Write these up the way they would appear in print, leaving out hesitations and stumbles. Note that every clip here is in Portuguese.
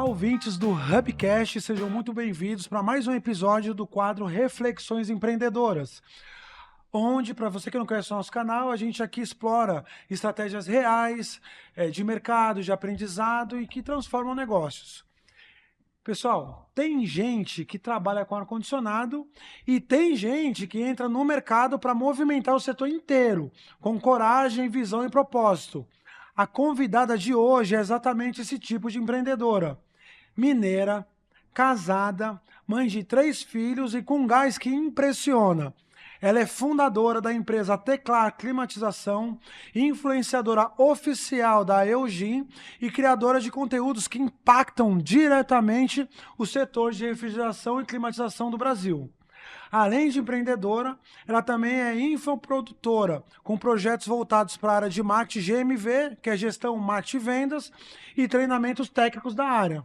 ouvintes do Hubcast, sejam muito bem-vindos para mais um episódio do quadro Reflexões Empreendedoras, onde, para você que não conhece o nosso canal, a gente aqui explora estratégias reais de mercado, de aprendizado e que transformam negócios. Pessoal, tem gente que trabalha com ar-condicionado e tem gente que entra no mercado para movimentar o setor inteiro, com coragem, visão e propósito. A convidada de hoje é exatamente esse tipo de empreendedora. Mineira, casada, mãe de 3 filhos e com um gás que impressiona. Ela é fundadora da empresa Teclar Climatização, influenciadora oficial da Eugin e criadora de conteúdos que impactam diretamente o setor de refrigeração e climatização do Brasil. Além de empreendedora, ela também é infoprodutora, com projetos voltados para a área de marketing GMV, que é gestão, marketing e vendas, e treinamentos técnicos da área.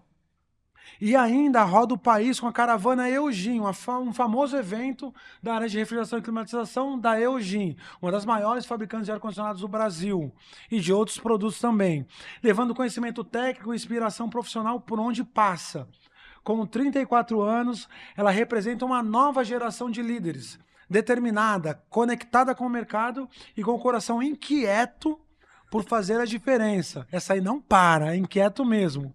E ainda roda o país com a caravana Eugin, um famoso evento da área de refrigeração e climatização da Eugin, uma das maiores fabricantes de ar-condicionados do Brasil e de outros produtos também, levando conhecimento técnico e inspiração profissional por onde passa. Com 34 anos, ela representa uma nova geração de líderes, determinada, conectada com o mercado e com o coração inquieto por fazer a diferença. Essa aí não para, é inquieto mesmo.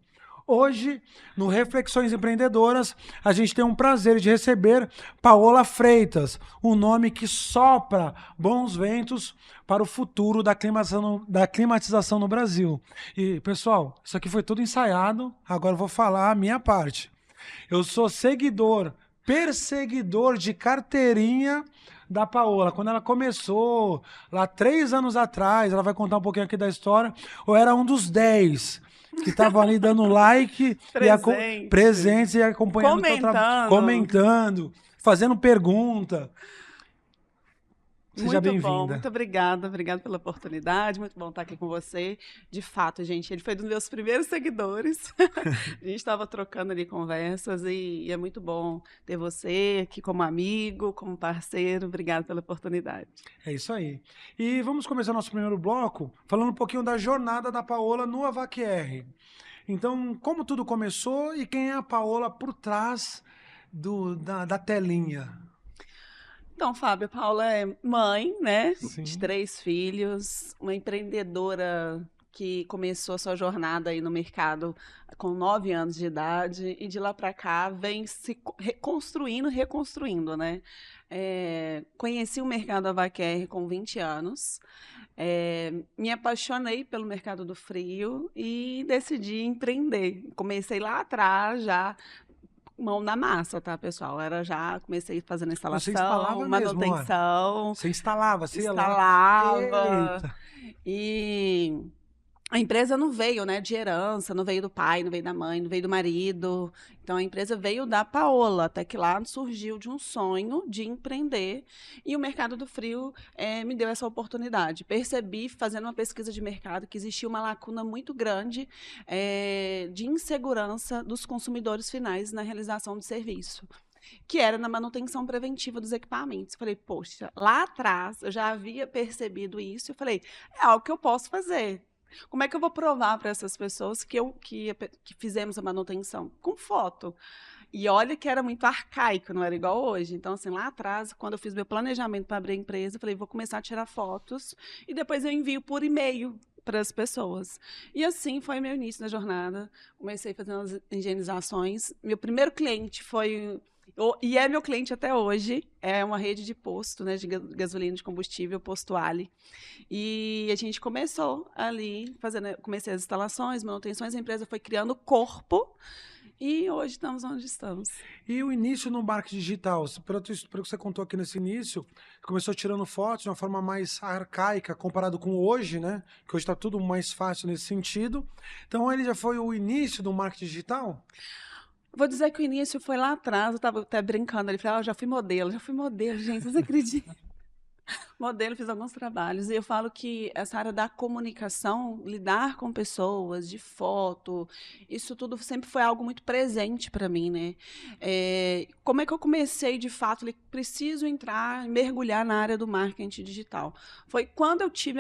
Hoje, no Reflexões Empreendedoras, a gente tem um prazer de receber Paola Freitas, um nome que sopra bons ventos para o futuro da climatização no Brasil. E, pessoal, isso aqui foi tudo ensaiado, agora eu vou falar a minha parte. Eu sou seguidor, perseguidor de carteirinha da Paola. Quando ela começou, lá 3 anos atrás, ela vai contar um pouquinho aqui da história, eu era um dos 10 que estavam ali dando like, presentes e acompanhando o teu trabalho, comentando, fazendo pergunta. Seja bem-vinda. Muito bom, muito obrigada pela oportunidade, muito bom estar aqui com você. De fato, gente, ele foi dos meus primeiros seguidores. A gente estava trocando ali conversas e é muito bom ter você aqui como amigo, como parceiro. Obrigada pela oportunidade. É isso aí. E vamos começar nosso primeiro bloco falando um pouquinho da jornada da Paola no AVAQR. Então, como tudo começou e quem é a Paola por trás da telinha? Então, Fábio, a Paula é mãe, né, Sim. de 3 filhos, uma empreendedora que começou a sua jornada aí no mercado com 9 anos de idade e de lá para cá vem se reconstruindo, né? Conheci o mercado AVAQR com 20 anos, me apaixonei pelo mercado do frio e decidi empreender. Comecei lá atrás já, mão na massa, tá, pessoal? Comecei fazendo instalação, Você instalava manutenção. Mesmo, você instalava, você ia lá. Instalava. Eita. E a empresa não veio, né, de herança, não veio do pai, não veio da mãe, não veio do marido. Então, a empresa veio da Paola, até que lá surgiu de um sonho de empreender. E o mercado do frio me deu essa oportunidade. Percebi, fazendo uma pesquisa de mercado, que existia uma lacuna muito grande de insegurança dos consumidores finais na realização do serviço, que era na manutenção preventiva dos equipamentos. Eu falei, poxa, lá atrás eu já havia percebido isso. Eu falei, é algo que eu posso fazer. Como é que eu vou provar para essas pessoas que fizemos a manutenção? Com foto. E olha que era muito arcaico, não era igual hoje. Então, assim, lá atrás, quando eu fiz meu planejamento para abrir a empresa, eu falei, vou começar a tirar fotos e depois eu envio por e-mail para as pessoas. E assim foi meu início na jornada. Comecei fazendo as higienizações. Meu primeiro cliente foi... E é meu cliente até hoje, é uma rede de posto, né, de gasolina, de combustível, Posto Ali. E a gente começou ali, comecei as instalações, manutenções, a empresa foi criando corpo e hoje estamos onde estamos. E o início no marketing digital, pelo que você contou aqui nesse início, começou tirando fotos de uma forma mais arcaica comparado com hoje, né? Que hoje está tudo mais fácil nesse sentido. Então, ele já foi o início do marketing digital? Vou dizer que o início foi lá atrás, eu estava até brincando, ele falou, já fui modelo, gente, vocês acreditam? Modelo, fiz alguns trabalhos. E eu falo que essa área da comunicação, lidar com pessoas, de foto, isso tudo sempre foi algo muito presente para mim, né? Como é que eu comecei, de fato, preciso entrar, mergulhar na área do marketing digital? Foi quando eu tive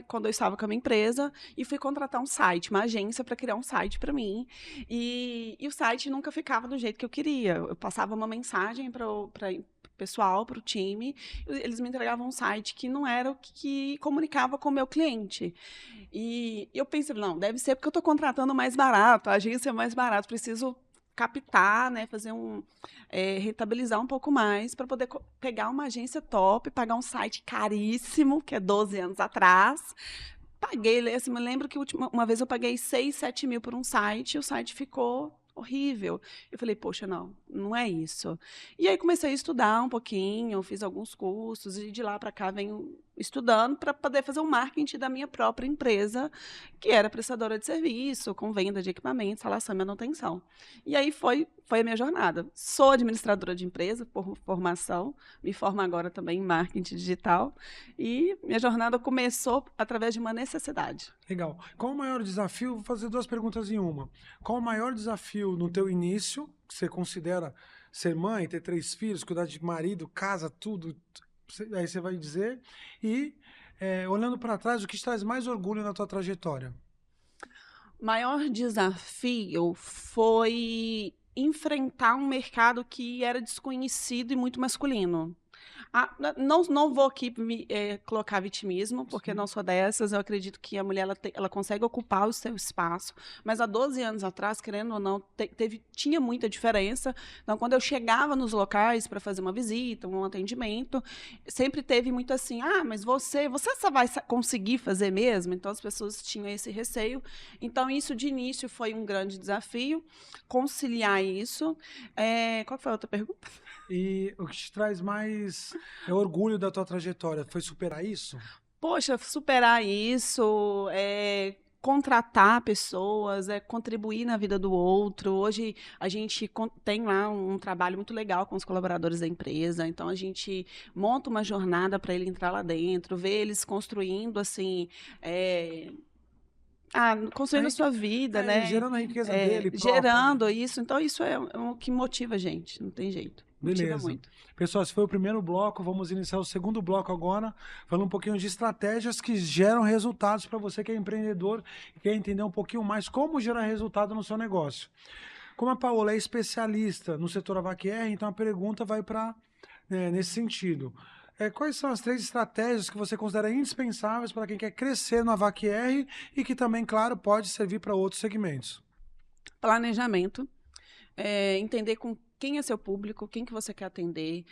quando eu estava com a minha empresa e fui contratar um site, uma agência para criar um site para mim. E o site nunca ficava do jeito que eu queria. Eu passava uma mensagem para pessoal, para o time, eles me entregavam um site que não era o que comunicava com o meu cliente. E eu pensei, não, deve ser porque eu estou contratando mais barato, a agência é mais barato, preciso captar, né, rentabilizar um pouco mais para poder pegar uma agência top, pagar um site caríssimo, que é 12 anos atrás. Paguei, assim, me lembro que uma vez eu paguei 6, 7 mil por um site, e o site ficou horrível. Eu falei, poxa, não é isso. E aí comecei a estudar um pouquinho, fiz alguns cursos, e de lá para cá venho estudando para poder fazer o marketing da minha própria empresa, que era prestadora de serviço, com venda de equipamentos, instalação e manutenção. E aí foi a minha jornada. Sou administradora de empresa por formação, me formo agora também em marketing digital, e minha jornada começou através de uma necessidade. Legal. Qual o maior desafio? Vou fazer duas perguntas em uma. Qual o maior desafio no teu início, que você considera ser mãe, ter 3 filhos, cuidar de marido, casa, tudo? Aí você vai dizer. E, olhando para trás, o que te traz mais orgulho na tua trajetória? Maior desafio foi enfrentar um mercado que era desconhecido e muito masculino. Não vou aqui colocar vitimismo, porque Sim. não sou dessas. Eu acredito que a mulher ela consegue ocupar o seu espaço. Mas há 12 anos atrás, querendo ou não, tinha muita diferença. Então, quando eu chegava nos locais para fazer uma visita, um atendimento, sempre teve muito assim: mas você só vai conseguir fazer mesmo? Então, as pessoas tinham esse receio. Então, isso de início foi um grande desafio, conciliar isso. Qual que foi a outra pergunta? E o que te traz mais orgulho da tua trajetória? Foi superar isso? Poxa, superar isso, contratar pessoas, contribuir na vida do outro. Hoje a gente tem lá um trabalho muito legal com os colaboradores da empresa, então a gente monta uma jornada para ele entrar lá dentro, ver eles construindo assim. Construindo a sua vida, né? Gerando a riqueza dele própria, né? Gerando isso. Então, isso é o que motiva a gente, não tem jeito. Motiva Beleza. muito. Pessoal, esse foi o primeiro bloco. Vamos iniciar o segundo bloco agora, falando um pouquinho de estratégias que geram resultados para você que é empreendedor e quer entender um pouquinho mais como gerar resultado no seu negócio. Como a Paola é especialista no setor AVAQR, então a pergunta vai para nesse sentido. Quais são as 3 estratégias que você considera indispensáveis para quem quer crescer no AVAQR e que também, claro, pode servir para outros segmentos? Planejamento. Entender com quem é seu público, quem que você quer atender.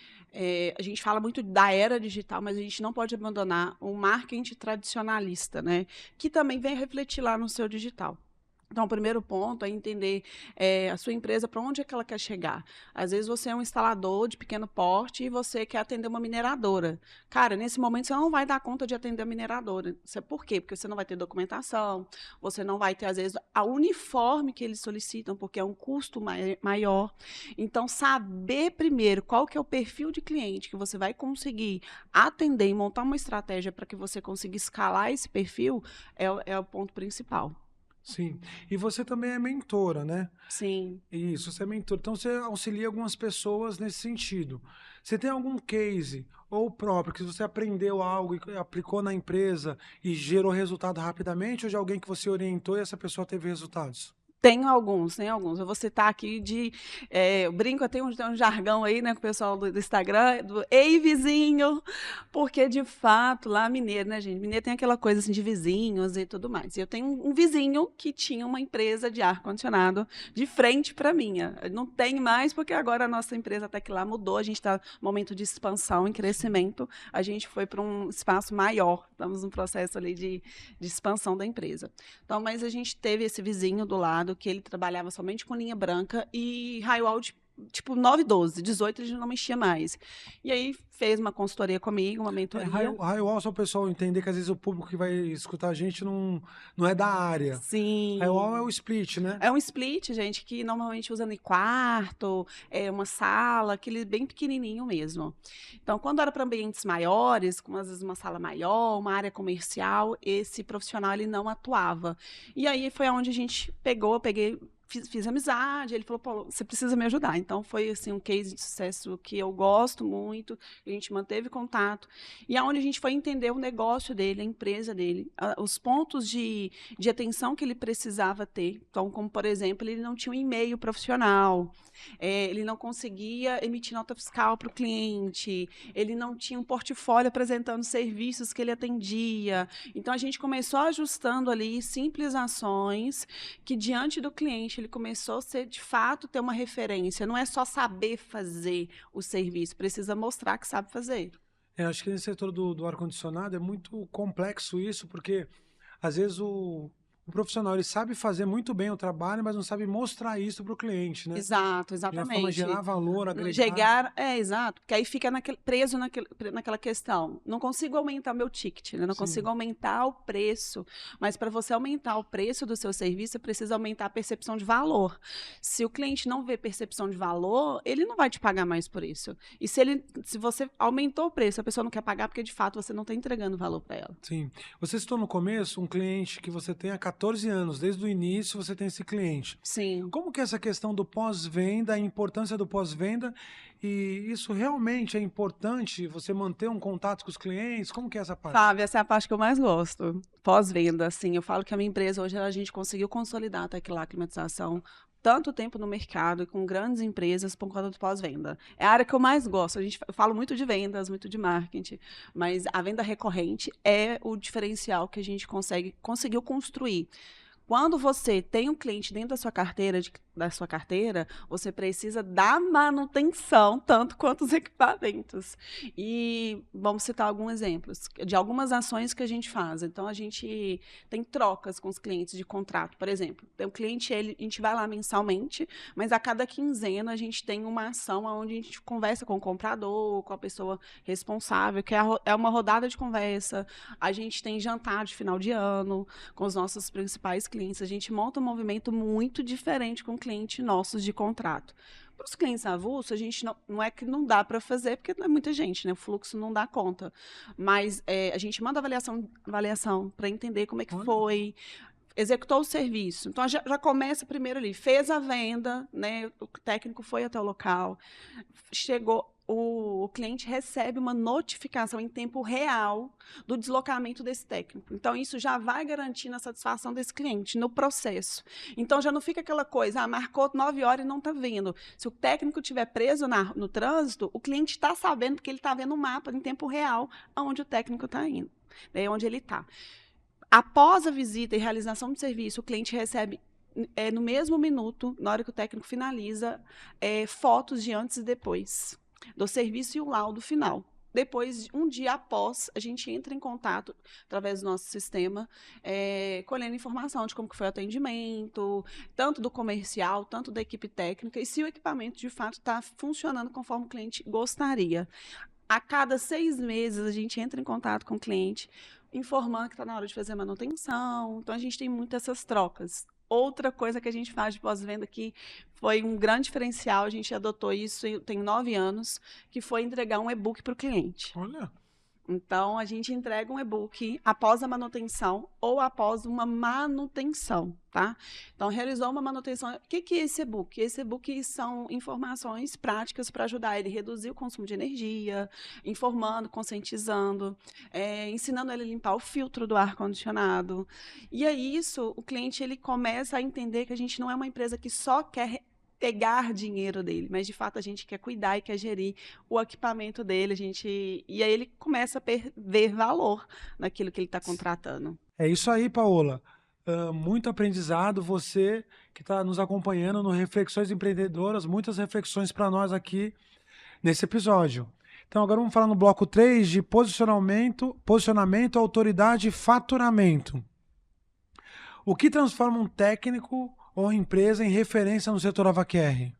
A gente fala muito da era digital, mas a gente não pode abandonar o marketing tradicionalista, né? Que também vem refletir lá no seu digital. Então, o primeiro ponto é entender a sua empresa, para onde é que ela quer chegar. Às vezes você é um instalador de pequeno porte e você quer atender uma mineradora. Cara, nesse momento você não vai dar conta de atender a mineradora. Isso é por quê? Porque você não vai ter documentação, você não vai ter, às vezes, a uniforme que eles solicitam, porque é um custo maior. Então, saber primeiro qual que é o perfil de cliente que você vai conseguir atender e montar uma estratégia para que você consiga escalar esse perfil é o ponto principal. Sim. E você também é mentora, né? Sim. Isso, você é mentor. Então você auxilia algumas pessoas nesse sentido. Você tem algum case ou próprio que você aprendeu algo e aplicou na empresa e gerou resultado rapidamente, ou de alguém que você orientou e essa pessoa teve resultados? Tenho alguns, tenho alguns. Eu vou citar aqui eu brinco, eu tenho um jargão aí, né, com o pessoal do Instagram, do "Ei, vizinho", porque, de fato, lá mineiro, né, gente? Mineiro tem aquela coisa, assim, de vizinhos e tudo mais. E eu tenho um vizinho que tinha uma empresa de ar-condicionado de frente para a minha. Não tem mais, porque agora a nossa empresa até que lá mudou, a gente está no momento de expansão, em crescimento, a gente foi para um espaço maior, estamos num processo ali de expansão da empresa. Então, mas a gente teve esse vizinho do lado que ele trabalhava somente com linha branca e raio tipo 9, 12, 18 ele já não mexia mais. E aí fez uma consultoria comigo, uma mentoria. Firewall, só o pessoal entender que às vezes o público que vai escutar a gente não é da área. Sim. Firewall é o split, né? É um split, gente, que normalmente usa no quarto, uma sala, aquele bem pequenininho mesmo. Então, quando era para ambientes maiores, como às vezes uma sala maior, uma área comercial, esse profissional ele não atuava. E aí foi onde a gente fiz amizade, ele falou, Paulo, você precisa me ajudar. Então, foi assim, um case de sucesso que eu gosto muito, a gente manteve contato, e aonde a gente foi entender o negócio dele, a empresa dele, os pontos de atenção que ele precisava ter. Então, como, por exemplo, ele não tinha um e-mail profissional, ele não conseguia emitir nota fiscal para o cliente, ele não tinha um portfólio apresentando serviços que ele atendia. Então, a gente começou ajustando ali simples ações que, diante do cliente, ele começou a ser, de fato, ter uma referência. Não é só saber fazer o serviço, precisa mostrar que sabe fazer. Acho que nesse setor do ar-condicionado é muito complexo isso, porque às vezes o profissional ele sabe fazer muito bem o trabalho, mas não sabe mostrar isso para o cliente, né? Exato, De uma forma exatamente. gerar valor, agregar. Exato, porque aí fica preso naquela questão. Não consigo aumentar meu ticket, né? Não Sim. consigo aumentar o preço, mas para você aumentar o preço do seu serviço, você precisa aumentar a percepção de valor. Se o cliente não vê percepção de valor, ele não vai te pagar mais por isso. E se você aumentou o preço, a pessoa não quer pagar porque de fato você não está entregando valor para ela. Sim. Você citou no começo um cliente que você tem há 14 anos, desde o início você tem esse cliente. Sim. Como que é essa questão do pós-venda, a importância do pós-venda, e isso realmente é importante, você manter um contato com os clientes? Como que é essa parte? Fábio, essa é a parte que eu mais gosto. Pós-venda, assim, eu falo que a minha empresa hoje a gente conseguiu consolidar até que lá a climatização tanto tempo no mercado e com grandes empresas por conta do pós-venda. É a área que eu mais gosto. Eu falo muito de vendas, muito de marketing, mas a venda recorrente é o diferencial que a gente conseguiu construir. Quando você tem um cliente dentro da sua carteira, você precisa da manutenção, tanto quanto os equipamentos. E vamos citar alguns exemplos de algumas ações que a gente faz. Então, a gente tem trocas com os clientes de contrato. Por exemplo, tem um cliente, a gente vai lá mensalmente, mas a cada quinzena a gente tem uma ação onde a gente conversa com o comprador, com a pessoa responsável, que é uma rodada de conversa. A gente tem jantar de final de ano com os nossos principais clientes. A gente monta um movimento muito diferente com clientes nossos de contrato. Para os clientes avulsos, a gente não é que não dá para fazer, porque não é muita gente, né? O fluxo não dá conta. Mas a gente manda avaliação para entender como é que foi, executou o serviço. Então, já começa primeiro ali, fez a venda, né? O técnico foi até o local, chegou, o cliente recebe uma notificação em tempo real do deslocamento desse técnico. Então, isso já vai garantindo a satisfação desse cliente no processo. Então, já não fica aquela coisa, marcou 9 horas e não está vindo. Se o técnico estiver preso no trânsito, o cliente está sabendo, porque ele está vendo o mapa em tempo real aonde o técnico está indo, né, onde ele está. Após a visita e realização do serviço, o cliente recebe, no mesmo minuto, na hora que o técnico finaliza, fotos de antes e depois do serviço e o laudo final. Depois, um dia após, a gente entra em contato, através do nosso sistema, colhendo informação de como que foi o atendimento, tanto do comercial, tanto da equipe técnica, e se o equipamento, de fato, está funcionando conforme o cliente gostaria. A cada 6 meses, a gente entra em contato com o cliente, informando que está na hora de fazer a manutenção. Então, a gente tem muitas essas trocas. Outra coisa que a gente faz de pós-venda que foi um grande diferencial, a gente adotou isso tem 9 anos, que foi entregar um e-book para o cliente. Olha. Então, a gente entrega um e-book após a manutenção ou após uma manutenção, tá? Então, realizou uma manutenção. O que é esse e-book? Esse e-book são informações práticas para ajudar ele a reduzir o consumo de energia, informando, conscientizando, ensinando ele a limpar o filtro do ar-condicionado. E aí, isso, o cliente ele começa a entender que a gente não é uma empresa que só quer pegar dinheiro dele, mas de fato a gente quer cuidar e quer gerir o equipamento dele, e aí ele começa a ver valor naquilo que ele está contratando. É isso aí, Paola. Muito aprendizado, você que está nos acompanhando no Reflexões Empreendedoras, muitas reflexões para nós aqui nesse episódio. Então agora vamos falar no bloco 3 de posicionamento, autoridade e faturamento. O que transforma um técnico ou empresa em referência no setor AvaQR?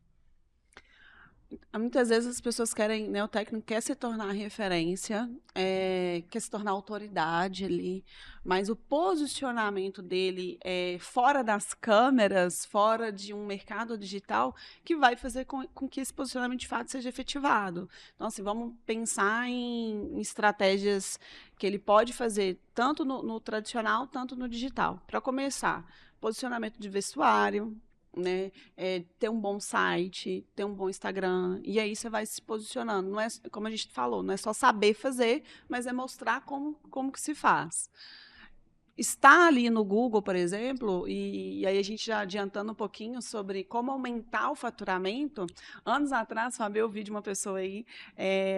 Muitas vezes as pessoas querem, né, o técnico quer se tornar referência, quer se tornar autoridade ali, mas o posicionamento dele fora das câmeras, fora de um mercado digital, que vai fazer com que esse posicionamento de fato seja efetivado. Então, assim, vamos pensar em estratégias que ele pode fazer tanto no tradicional, tanto no digital. Para começar, posicionamento de vestuário, né? Ter um bom site, ter um bom Instagram, e aí você vai se posicionando. Não é, como a gente falou, não é só saber fazer, mas é mostrar como que se faz. Está ali no Google, por exemplo, e aí a gente já adiantando um pouquinho sobre como aumentar o faturamento. Anos atrás, Fábio, eu vi de uma pessoa aí,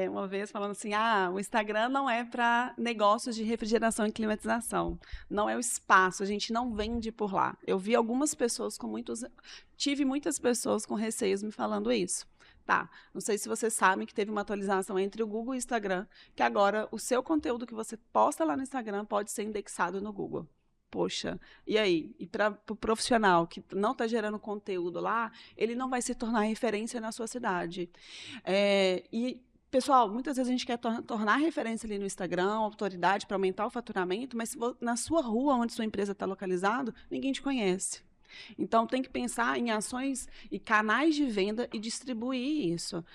uma vez, falando assim, o Instagram não é para negócios de refrigeração e climatização, não é o espaço, a gente não vende por lá. Eu vi algumas pessoas tive muitas pessoas com receios me falando isso. Tá, não sei se vocês sabem que teve uma atualização entre o Google e o Instagram, que agora o seu conteúdo que você posta lá no Instagram pode ser indexado no Google. Poxa, e aí? E para o profissional que não está gerando conteúdo lá, ele não vai se tornar referência na sua cidade. Pessoal, muitas vezes a gente quer tornar referência ali no Instagram, autoridade para aumentar o faturamento, mas na sua rua, onde sua empresa está localizada, ninguém te conhece. Então, tem que pensar em ações e canais de venda e distribuir isso.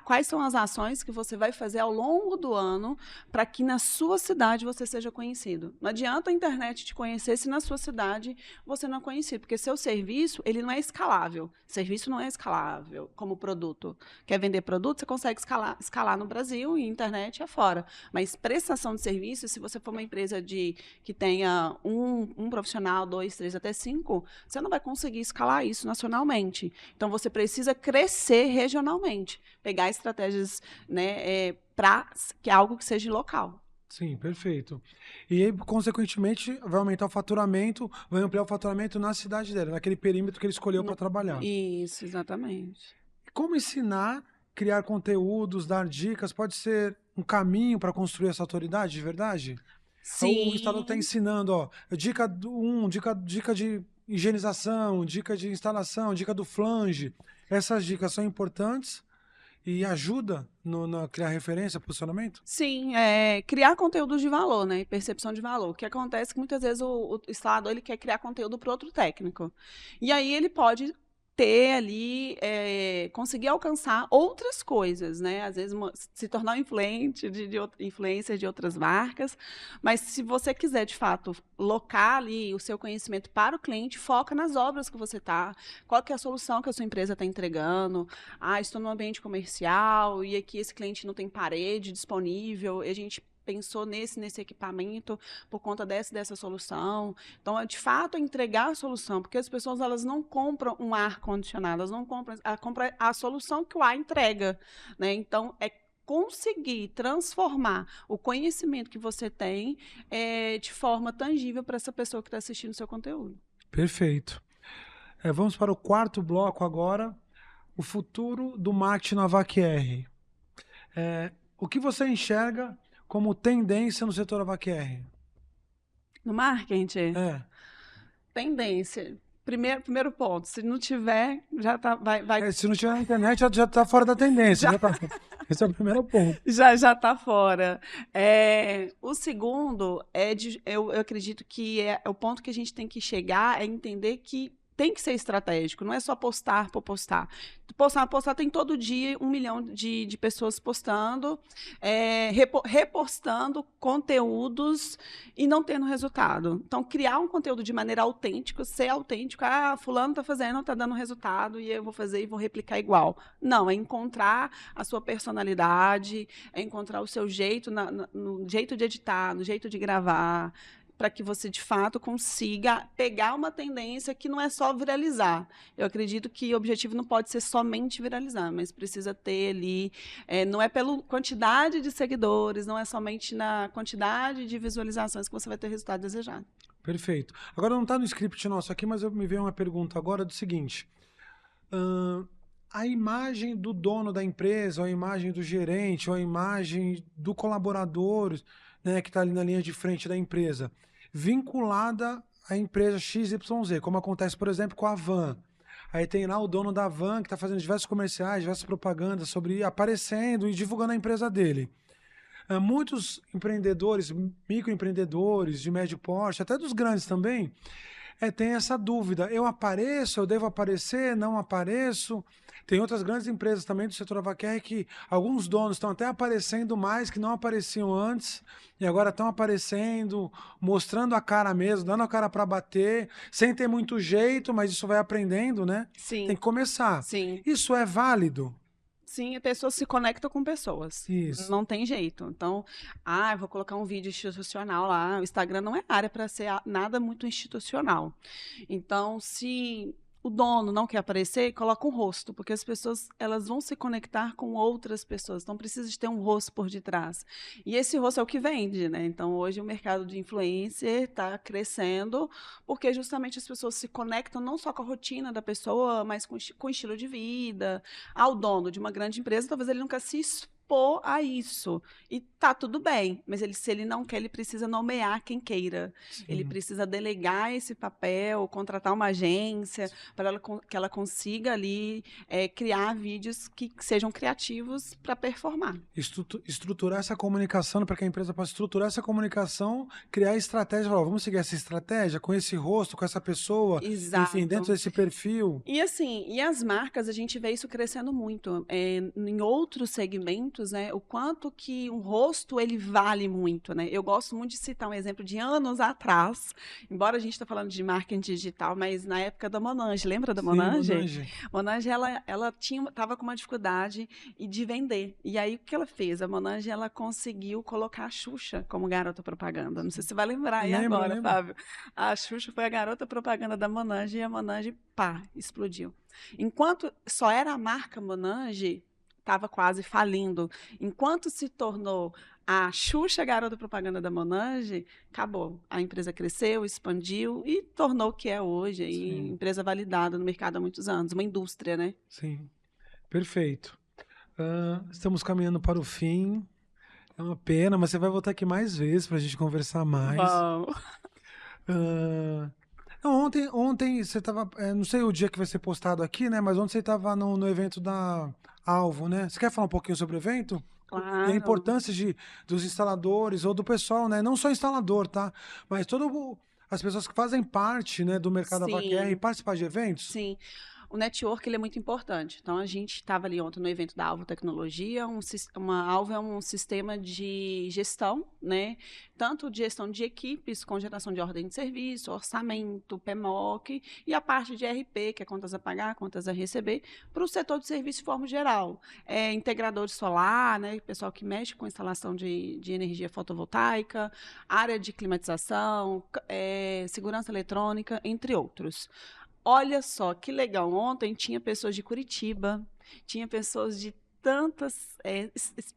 Quais são as ações que você vai fazer ao longo do ano para que na sua cidade você seja conhecido? Não adianta a internet te conhecer se na sua cidade você não é conhecido, porque seu serviço ele não é escalável. Serviço não é escalável como produto. Quer vender produto, você consegue escalar no Brasil e internet é fora. Mas prestação de serviço, se você for uma empresa que tenha um profissional, 2, 3, até 5, você não vai conseguir escalar isso nacionalmente. Então, você precisa crescer regionalmente, pegar estratégias, né, para que é algo que seja local. Sim, perfeito. E aí, consequentemente, vai aumentar o faturamento, vai ampliar o faturamento na cidade dele, naquele perímetro que ele escolheu para trabalhar. Isso, exatamente. Como ensinar, criar conteúdos, dar dicas, pode ser um caminho para construir essa autoridade de verdade? O instalador está Sim. ensinando, ó, dica de higienização, dica de instalação, dica do flange. Essas dicas são importantes e ajuda no criar referência, posicionamento? Sim, criar conteúdo de valor, né? E percepção de valor. O que acontece é que muitas vezes o instalador ele quer criar conteúdo para outro técnico. E aí ele pode ter ali, conseguir alcançar outras coisas, né? Às vezes se tornar um influente influencer de outras marcas, mas se você quiser, de fato, locar ali o seu conhecimento para o cliente, foca nas obras que você está, qual que é a solução que a sua empresa está entregando. Estou no ambiente comercial e aqui esse cliente não tem parede disponível, e a gente pensou nesse equipamento por conta dessa solução. Então, de fato, entregar a solução, porque as pessoas elas não compram um ar-condicionado, elas não compram, compram a solução que o ar entrega, né? Então, conseguir transformar o conhecimento que você tem de forma tangível para essa pessoa que está assistindo o seu conteúdo. Perfeito. Vamos para o quarto bloco agora, o futuro do marketing na VAQ-R. O que você enxerga como tendência no setor AVAQ-R? No marketing? Tendência. Primeiro ponto, se não tiver, já tá, vai... Se não tiver na internet, já está fora da tendência. Esse é o primeiro ponto. Já está fora. O segundo eu acredito que o ponto que a gente tem que chegar é entender que tem que ser estratégico, não é só postar por postar. Postar tem todo dia 1 milhão de pessoas postando, repostando conteúdos e não tendo resultado. Então, criar um conteúdo de maneira autêntica, ser autêntico, fulano está fazendo, está dando resultado e eu vou fazer e vou replicar igual. Não, é encontrar a sua personalidade, é encontrar o seu jeito, no jeito de editar, no jeito de gravar, para que você, de fato, consiga pegar uma tendência que não é só viralizar. Eu acredito que o objetivo não pode ser somente viralizar, mas precisa ter ali, não é pela quantidade de seguidores, não é somente na quantidade de visualizações que você vai ter resultado desejado. Perfeito. Agora, não está no script nosso aqui, mas me veio uma pergunta agora do seguinte. A imagem do dono da empresa, ou a imagem do gerente, ou a imagem do colaborador, né, que está ali na linha de frente da empresa, vinculada à empresa XYZ, como acontece, por exemplo, com a Van. Aí tem lá o dono da van que está fazendo diversos comerciais, diversas propagandas sobre aparecendo e divulgando a empresa dele. Muitos empreendedores, microempreendedores de médio porte, até dos grandes também, tem essa dúvida. Eu apareço, eu devo aparecer, não apareço? Tem outras grandes empresas também do setor AvaQuer que alguns donos estão até aparecendo mais que não apareciam antes e agora estão aparecendo, mostrando a cara mesmo, dando a cara para bater, sem ter muito jeito, mas isso vai aprendendo, né? Tem Sim, que começar. sim. Isso é válido? Sim, a pessoa se conecta com pessoas. Isso. Não tem jeito. Então, eu vou colocar um vídeo institucional lá. O Instagram não é área para ser nada muito institucional. Então, se o dono não quer aparecer, coloca um rosto, porque as pessoas elas vão se conectar com outras pessoas. Então, precisa de ter um rosto por detrás. E esse rosto é o que vende, né? Então, hoje o mercado de influencer está crescendo, porque justamente as pessoas se conectam não só com a rotina da pessoa, mas com o estilo de vida. Ao dono de uma grande empresa, talvez ele nunca se expor a isso. E tá tudo bem, mas se ele não quer, ele precisa nomear quem queira. Ele Sim. precisa delegar esse papel, contratar uma agência para que ela consiga ali criar vídeos que sejam criativos para performar. Estruturar essa comunicação, para que a empresa possa estruturar essa comunicação, criar estratégia, falar, vamos seguir essa estratégia com esse rosto, com essa pessoa, enfim, dentro Exato. desse perfil. E assim, e as marcas, a gente vê isso crescendo muito. Em outros segmentos, né, o quanto que um rosto, ele vale muito, né? Eu gosto muito de citar um exemplo de anos atrás, embora a gente está falando de marketing digital, mas na época da Monange, lembra da Sim, Monange? Monange. Monange, ela estava com uma dificuldade de vender. E aí, o que ela fez? A Monange, ela conseguiu colocar a Xuxa como garota propaganda. Não sei se você vai lembrar aí Lembro, agora, lembro. Fábio. A Xuxa foi a garota propaganda da Monange e a Monange, pá, explodiu. Enquanto só era a marca Monange, estava quase falindo. Enquanto se tornou a Xuxa garota propaganda da Monange, acabou. A empresa cresceu, expandiu e tornou o que é hoje, aí, Sim, empresa validada no mercado há muitos anos, uma indústria, né? sim. Perfeito. Estamos caminhando para o fim. É uma pena, mas você vai voltar aqui mais vezes para a gente conversar mais. Vamos. Ah, não, ontem você estava, não sei o dia que vai ser postado aqui, né? Mas ontem você estava no evento da Alvo, né? Você quer falar um pouquinho sobre o evento? E a Claro. importância dos instaladores ou do pessoal, né? Não só instalador, tá? Mas as pessoas que fazem parte, né, do mercado AvaQuer e Sim, participar de eventos? sim. O network ele é muito importante. Então, a gente estava ali ontem no evento da Alvo Tecnologia. Uma Alvo é um sistema de gestão, né? Tanto de gestão de equipes, com geração de ordem de serviço, orçamento, PMOC, e a parte de RP, que é contas a pagar, contas a receber, para o setor de serviço de forma geral. Integrador de solar, né? Pessoal que mexe com instalação de energia fotovoltaica, área de climatização, segurança eletrônica, entre outros. Olha só que legal. Ontem tinha pessoas de Curitiba, tinha pessoas de tantas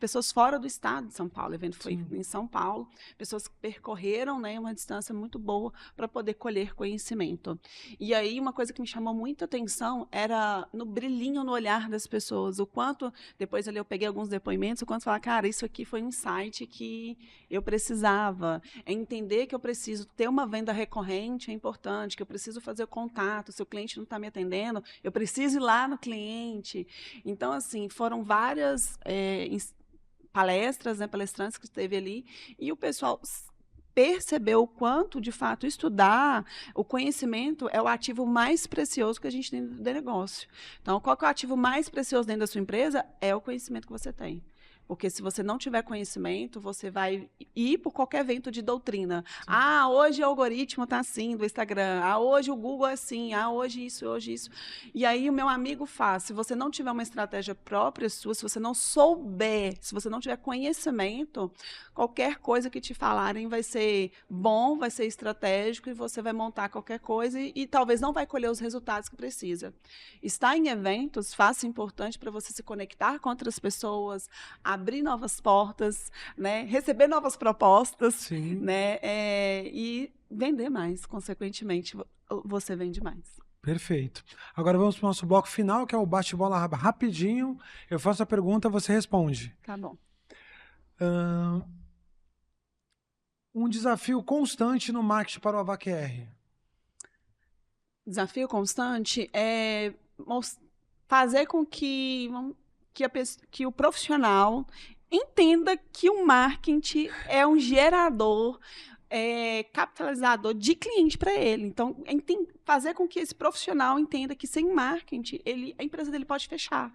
pessoas fora do estado de São Paulo. O evento foi Sim. em São Paulo, pessoas que percorreram, né, uma distância muito boa para poder colher conhecimento. E aí uma coisa que me chamou muita atenção era no brilhinho no olhar das pessoas, o quanto depois ali eu peguei alguns depoimentos, o quanto falar, cara, isso aqui foi um insight que eu precisava. É entender que eu preciso ter uma venda recorrente, é importante, que eu preciso fazer contato, se o cliente não está me atendendo, eu preciso ir lá no cliente. Então, assim, foram várias palestras, né, palestrantes que esteve ali, e o pessoal percebeu o quanto, de fato, estudar, o conhecimento é o ativo mais precioso que a gente tem dentro do negócio. Então, qual que é o ativo mais precioso dentro da sua empresa? É o conhecimento que você tem. Porque se você não tiver conhecimento, você vai ir por qualquer vento de doutrina. Ah, hoje o algoritmo está assim do Instagram. Ah, hoje o Google é assim. Ah, hoje isso, hoje isso. E aí o meu amigo faz. Se você não tiver uma estratégia própria sua, se você não souber, se você não tiver conhecimento, qualquer coisa que te falarem vai ser bom, vai ser estratégico e você vai montar qualquer coisa e talvez não vai colher os resultados que precisa. Estar em eventos faz importante para você se conectar com outras pessoas, abrir novas portas, né? Receber novas propostas, Sim. né? E vender mais, consequentemente, você vende mais. Perfeito. Agora vamos para o nosso bloco final, que é o bate-bola rapidinho. Eu faço a pergunta, você responde. Tá bom. Um desafio constante no marketing para o AvaQR. Desafio constante é fazer com que, que o profissional entenda que o marketing é um gerador, capitalizador de cliente para ele. Então, fazer com que esse profissional entenda que sem marketing, a empresa dele pode fechar.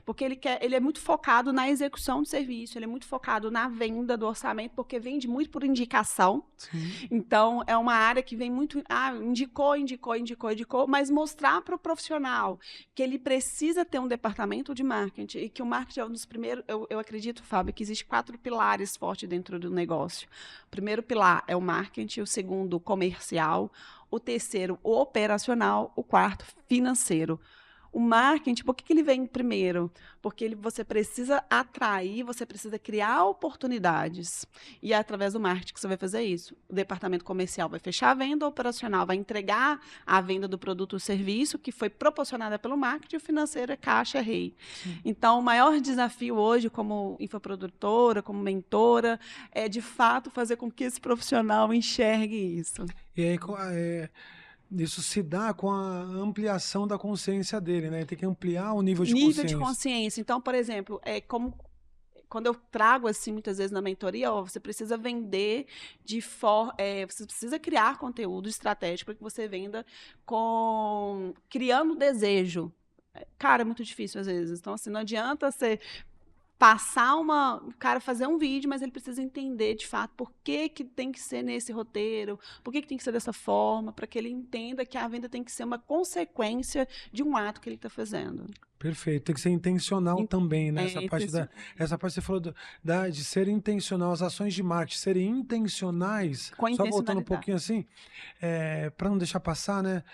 Porque ele é muito focado na execução do serviço, ele é muito focado na venda do orçamento, porque vende muito por indicação. Sim. Então, é uma área que vem muito, indicou, mas mostrar para o profissional que ele precisa ter um departamento de marketing e que o marketing é um dos primeiros, eu acredito, Fábio, que existe 4 pilares fortes dentro do negócio. O primeiro pilar é o marketing, o segundo, o comercial, o terceiro, o operacional, o quarto, financeiro. O marketing, por que ele vem primeiro? Porque você precisa atrair, você precisa criar oportunidades. E é através do marketing que você vai fazer isso. O departamento comercial vai fechar a venda, o operacional vai entregar a venda do produto ou serviço que foi proporcionada pelo marketing, o financeiro é caixa, é rei. Sim. Então, o maior desafio hoje, como infoprodutora, como mentora, é, de fato, fazer com que esse profissional enxergue isso. E aí, isso se dá com a ampliação da consciência dele, né? Tem que ampliar o nível de Nível de consciência. consciência. Então, por exemplo, como quando eu trago assim muitas vezes na mentoria, você precisa vender você precisa criar conteúdo estratégico para que você venda criando desejo. Cara, é muito difícil às vezes. Então, assim, não adianta você o cara fazer um vídeo, mas ele precisa entender de fato por que tem que ser nesse roteiro, por que tem que ser dessa forma, para que ele entenda que a venda tem que ser uma consequência de um ato que ele está fazendo. Perfeito, tem que ser intencional também, né? Essa parte que você falou de ser intencional, as ações de marketing serem intencionais, Com só voltando um intencionalidade. pouquinho assim, para não deixar passar, né?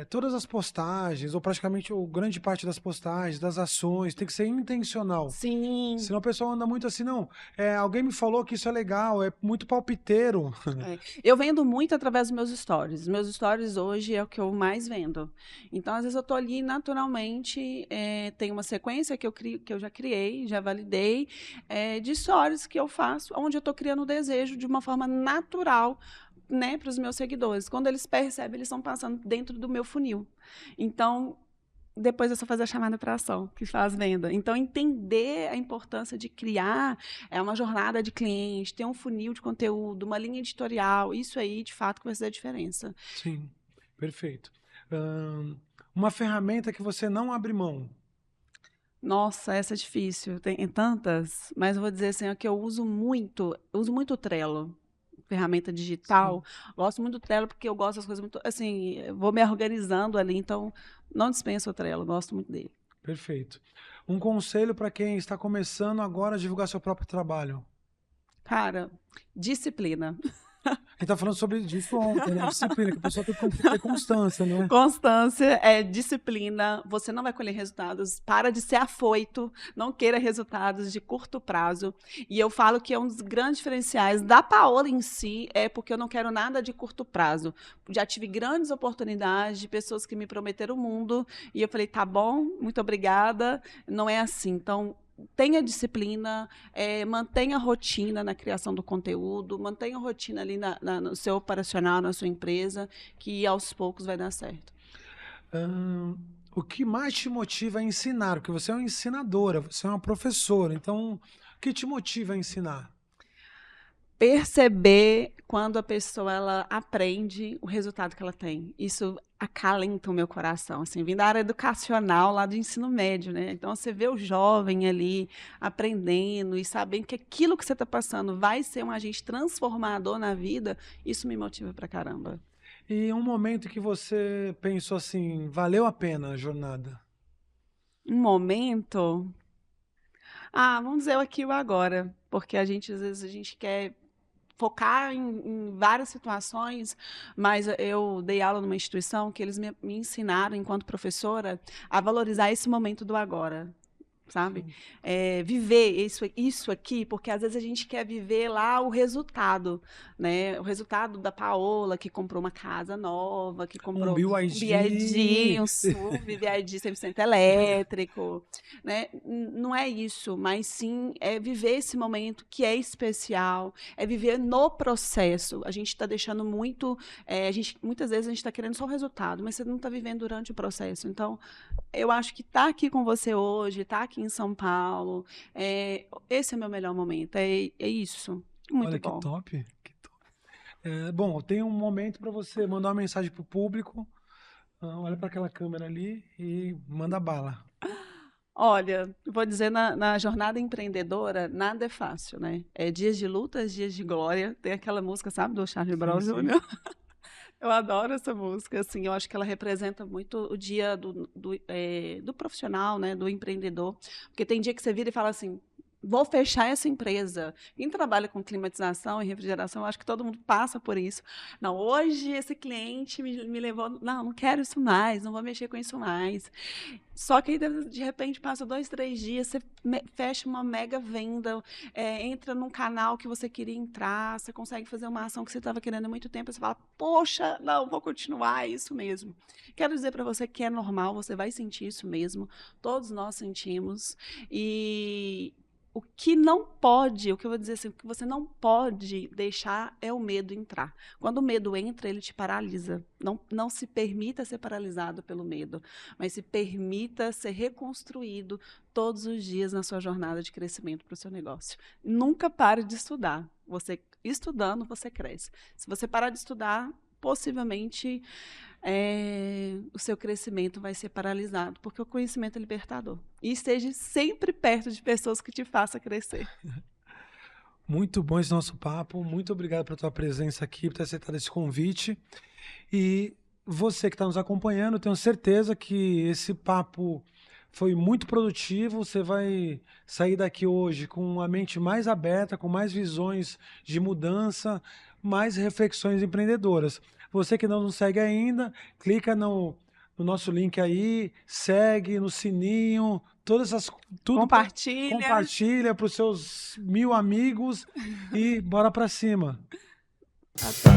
Todas as postagens, ou praticamente ou grande parte das postagens, das ações, tem que ser intencional. Sim. Senão o pessoal anda muito assim, não. Alguém me falou que isso é legal, é muito palpiteiro. Eu vendo muito através dos meus stories. Meus stories hoje é o que eu mais vendo. Então, às vezes, eu estou ali naturalmente, tem uma sequência que eu já criei, já validei, de stories que eu faço, onde eu estou criando o desejo de uma forma natural, né, para os meus seguidores. Quando eles percebem, eles estão passando dentro do meu funil. Então, depois é só fazer a chamada para ação, que faz venda. Então, entender a importância de criar uma jornada de cliente, ter um funil de conteúdo, uma linha editorial, isso aí, de fato, que vai fazer a diferença. Sim, perfeito. Uma ferramenta que você não abre mão. Nossa, essa é difícil. Tem tantas, mas eu vou dizer assim, que eu uso muito o Trello. Ferramenta digital. Sim. Gosto muito do Trello porque eu gosto das coisas muito, assim, vou me organizando ali, então não dispenso o Trello, gosto muito dele. Perfeito. Um conselho para quem está começando agora a divulgar seu próprio trabalho. Cara, disciplina. A gente tá falando sobre disso ontem, né? Disciplina, que a pessoa tem que ter constância, né? Constância é disciplina. Você não vai colher resultados. Para de ser afoito. Não queira resultados de curto prazo. E eu falo que é um dos grandes diferenciais da Paola em si, porque eu não quero nada de curto prazo. Já tive grandes oportunidades de pessoas que me prometeram o mundo. E eu falei, tá bom, muito obrigada. Não é assim. Então, tenha disciplina, mantenha a rotina na criação do conteúdo, mantenha a rotina ali no seu operacional, na sua empresa, que aos poucos vai dar certo. O que mais te motiva a ensinar? Porque você é uma ensinadora, você é uma professora, então o que te motiva a ensinar? Perceber quando a pessoa ela aprende o resultado que ela tem. Isso acalenta o meu coração, assim, vim da área educacional lá do ensino médio, né? Então você vê o jovem ali aprendendo e sabendo que aquilo que você está passando vai ser um agente transformador na vida, isso me motiva pra caramba. E um momento que você pensou assim, valeu a pena a jornada? Um momento, vamos dizer o aqui e o agora, porque às vezes a gente quer focar em várias situações, mas eu dei aula numa instituição que eles me ensinaram, enquanto professora, a valorizar esse momento do agora. sabe? Viver isso aqui, porque às vezes a gente quer viver lá o resultado, né? O resultado da Paola, que comprou uma casa nova, que comprou um BYD, um SUV, BYD 100% elétrico, né? Não é isso, mas sim é viver esse momento que é especial, é viver no processo. A gente está deixando muito, muitas vezes a gente está querendo só o resultado, mas você não está vivendo durante o processo. Então, eu acho que estar aqui com você hoje, estar aqui em São Paulo, esse é o meu melhor momento. É isso. Muito Olha, bom. que top. Que top. Bom, tem um momento para você mandar uma mensagem para o público. Olha para aquela câmera ali e manda bala. Olha, vou dizer, na jornada empreendedora, nada é fácil, né? É dias de lutas, dias de glória. Tem aquela música, sabe, do Charlie Brown Jr.? Eu adoro essa música, assim, eu acho que ela representa muito o dia do profissional, né, do empreendedor, porque tem dia que você vira e fala assim, vou fechar essa empresa. Quem trabalha com climatização e refrigeração, eu acho que todo mundo passa por isso. Não, hoje esse cliente me levou, não quero isso mais, não vou mexer com isso mais. Só que aí, de repente, passa 2, 3 dias, você fecha uma mega venda, entra num canal que você queria entrar, você consegue fazer uma ação que você estava querendo há muito tempo, você fala, poxa, não, vou continuar, é isso mesmo. Quero dizer para você que é normal, você vai sentir isso mesmo, todos nós sentimos, e o que não pode, o que eu vou dizer assim, o que você não pode deixar é o medo entrar. Quando o medo entra, ele te paralisa. Não se permita ser paralisado pelo medo, mas se permita ser reconstruído todos os dias na sua jornada de crescimento para o seu negócio. Nunca pare de estudar. Você estudando, você cresce. Se você parar de estudar, possivelmente o seu crescimento vai ser paralisado, porque o conhecimento é libertador. E esteja sempre perto de pessoas que te façam crescer. Muito bom esse nosso papo. Muito obrigado pela tua presença aqui, por ter aceitado esse convite. E você que está nos acompanhando, tenho certeza que esse papo foi muito produtivo. Você vai sair daqui hoje com a mente mais aberta, com mais visões de mudança, mais reflexões empreendedoras. Você que não nos segue ainda, clica no nosso link aí, segue no sininho, tudo compartilha para os seus 1000 amigos e bora para cima. Até.